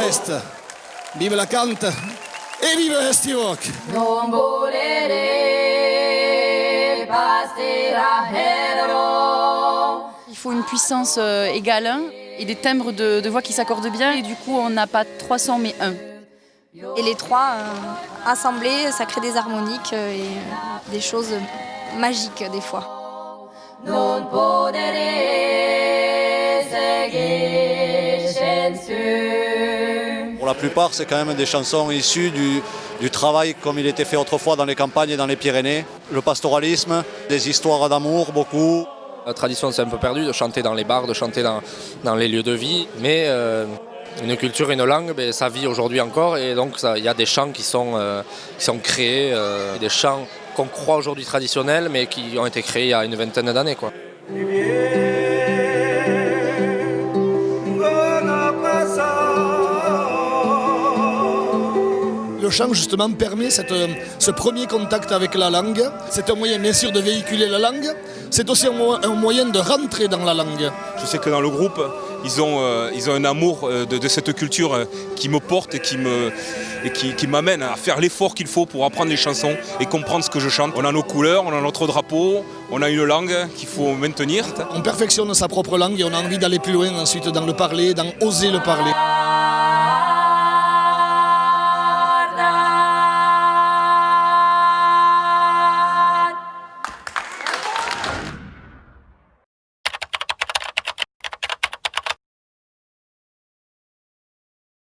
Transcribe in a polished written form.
l'Est, vive la cante et vive Estivoc. Non volere passerahero. Il faut une puissance égale 1 et des timbres de voix qui s'accordent bien et du coup on n'a pas 300 mais 1. Et les trois assemblés, ça crée des harmoniques et des choses magiques des fois. Non podere seguir Pour la plupart, c'est quand même des chansons issues du travail comme il était fait autrefois dans les campagnes et dans les Pyrénées. Le pastoralisme, des histoires d'amour, beaucoup. La tradition s'est un peu perdue de chanter dans les bars, de chanter dans les lieux de vie, mais une culture, une langue, ça vit aujourd'hui encore et donc il y a des chants qui sont créés, des chants qu'on croit aujourd'hui traditionnels mais qui ont été créés il y a une vingtaine d'années, quoi. Le chant justement permet ce premier contact avec la langue. C'est un moyen bien sûr de véhiculer la langue, c'est aussi un moyen de rentrer dans la langue. Je sais que dans le groupe, ils ont un amour de cette culture qui me porte et qui m'amène à faire l'effort qu'il faut pour apprendre les chansons et comprendre ce que je chante. On a nos couleurs, on a notre drapeau, on a une langue qu'il faut maintenir. On perfectionne sa propre langue et on a envie d'aller plus loin ensuite dans le parler, dans oser le parler.